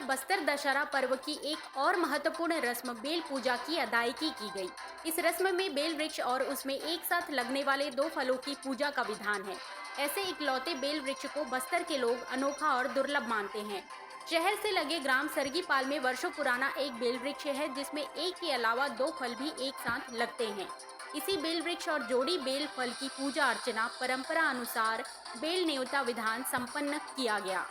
बस्तर दशहरा पर्व की एक और महत्वपूर्ण रस्म बेल पूजा की अदायगी की गई। इस रस्म में बेल वृक्ष और उसमें एक साथ लगने वाले दो फलों की पूजा का विधान है। ऐसे इकलौते बेल वृक्ष को बस्तर के लोग अनोखा और दुर्लभ मानते हैं। शहर से लगे ग्राम सरगीपाल में वर्षों पुराना एक बेल वृक्ष है, जिसमें एक के अलावा दो फल भी एक साथ लगते हैं। इसी बेल वृक्ष और जोड़ी बेल फल की पूजा अर्चना परंपरा अनुसार बेल न्योता विधान संपन्न किया गया।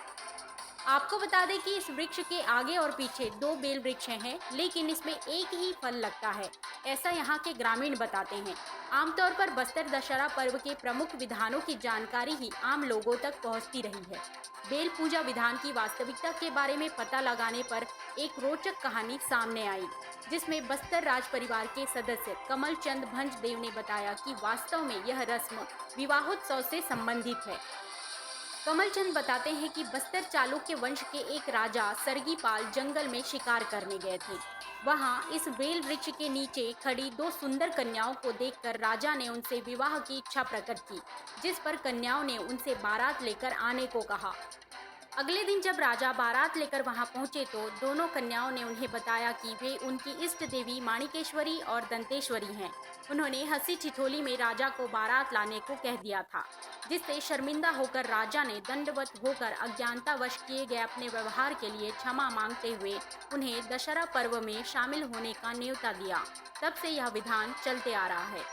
आपको बता दें कि इस वृक्ष के आगे और पीछे दो बेल वृक्ष हैं, लेकिन इसमें एक ही फल लगता है, ऐसा यहाँ के ग्रामीण बताते हैं। आमतौर पर बस्तर दशहरा पर्व के प्रमुख विधानों की जानकारी ही आम लोगों तक पहुँचती रही है। बेल पूजा विधान की वास्तविकता के बारे में पता लगाने पर एक रोचक कहानी सामने आई, जिसमें बस्तर राज परिवार के सदस्य कमल चंद भंजदेव ने बताया कि वास्तव में यह रस्म विवाहोत्सव से संबंधित है। कमल चंद बताते हैं कि बस्तर चालुक्य वंश के एक राजा सरगीपाल जंगल में शिकार करने गए थे। वहां इस बेल वृक्ष के नीचे खड़ी दो सुंदर कन्याओं को देखकर राजा ने उनसे विवाह की इच्छा प्रकट की, जिस पर कन्याओं ने उनसे बारात लेकर आने को कहा। अगले दिन जब राजा बारात लेकर वहां पहुंचे तो दोनों कन्याओं ने उन्हें बताया कि वे उनकी इष्ट देवी माणिकेश्वरी और दंतेश्वरी हैं। उन्होंने हंसी ठिठोली में राजा को बारात लाने को कह दिया था, जिससे शर्मिंदा होकर राजा ने दंडवत होकर अज्ञानतावश किए गए अपने व्यवहार के लिए क्षमा मांगते हुए उन्हें दशहरा पर्व में शामिल होने का न्योता दिया। तब से यह विधान चलते आ रहा है।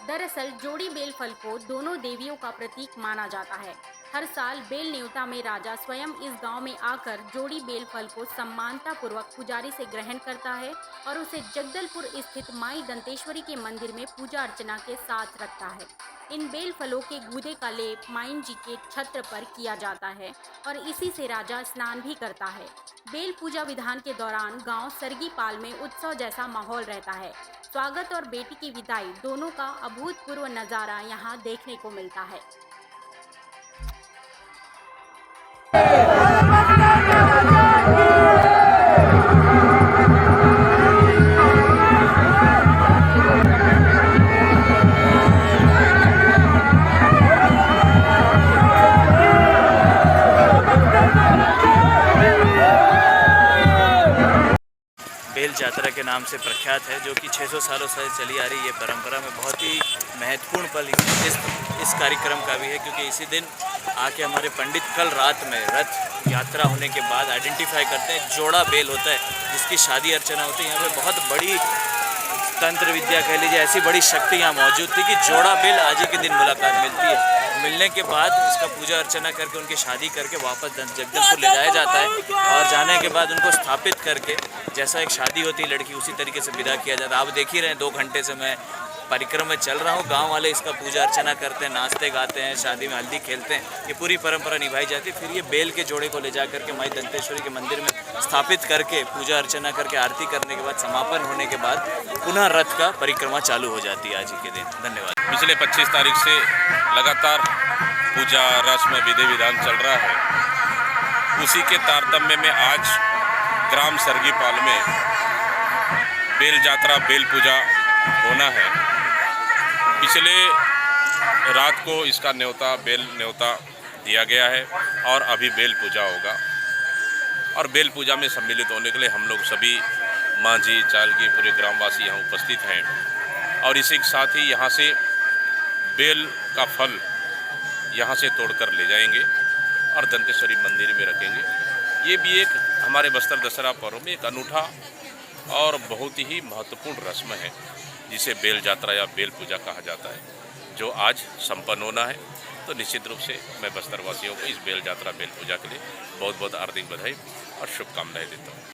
दरअसल जोड़ी बेल फल को दोनों देवियों का प्रतीक माना जाता है। हर साल बेल न्योता में राजा स्वयं इस गांव में आकर जोड़ी बेल फल को सम्मानता पूर्वक पुजारी से ग्रहण करता है और उसे जगदलपुर स्थित माई दंतेश्वरी के मंदिर में पूजा अर्चना के साथ रखता है। इन बेल फलों के गूदे का लेप माइन जी के छत्र पर किया जाता है और इसी से राजा स्नान भी करता है। बेल पूजा विधान के दौरान गांव सरगीपाल में उत्सव जैसा माहौल रहता है। स्वागत और बेटी की विदाई दोनों का अभूतपूर्व नज़ारा यहाँ देखने को मिलता है। बेल जात्रा के नाम से प्रख्यात है, जो कि 600 सालों से चली आ रही है परंपरा में बहुत ही महत्वपूर्ण पल इस कार्यक्रम का भी है, क्योंकि इसी दिन आके हमारे पंडित कल रात में रथ यात्रा होने के बाद आइडेंटिफाई करते हैं। जोड़ा बेल होता है जिसकी शादी अर्चना होती है। यहाँ पे बहुत बड़ी तंत्र विद्या कह लीजिए, ऐसी बड़ी शक्ति यहाँ मौजूद थी कि जोड़ा बेल आज ही के दिन मुलाकात मिलती है। मिलने के बाद इसका पूजा अर्चना करके उनकी शादी करके वापस जगदलपुर ले जाया जाता है और जाने के बाद उनको स्थापित करके जैसा एक शादी होती है लड़की, उसी तरीके से विदा किया जाता है। आप देख ही रहे हैं 2 घंटे से मैं परिक्रम में चल रहा हूँ। गांव वाले इसका पूजा अर्चना करते हैं, नाचते गाते हैं, शादी में हल्दी खेलते हैं। ये पूरी परंपरा निभाई जाती है। फिर ये बेल के जोड़े को ले जा करके माई दंतेश्वरी के मंदिर में स्थापित करके पूजा अर्चना करके आरती करने के बाद समापन होने के बाद पुनः रथ का परिक्रमा चालू हो जाती है आज ही के दिन। धन्यवाद। पिछले 25 तारीख से लगातार पूजा रस्म विधि विधान चल रहा है। उसी के तारतम्य में आज ग्राम सरगीपाल में बेल जात्रा बेल पूजा होना है। पिछले रात को इसका न्योता बेल न्योता दिया गया है और अभी बेल पूजा होगा। और बेल पूजा में सम्मिलित होने के लिए हम लोग सभी मांझी चालगी पूरे ग्रामवासी यहाँ उपस्थित हैं। और इसी के साथ ही यहाँ से बेल का फल यहाँ से तोड़कर ले जाएंगे और दंतेश्वरी मंदिर में रखेंगे। ये भी एक हमारे बस्तर दशहरा पर्व में एक अनूठा और बहुत ही महत्वपूर्ण रस्म है, जिसे बेल जात्रा या बेल पूजा कहा जाता है, जो आज संपन्न होना है। तो निश्चित रूप से मैं बस्तर वासियों को इस बेल जात्रा बेल पूजा के लिए बहुत बहुत हार्दिक बधाई और शुभकामनाएं देता हूँ।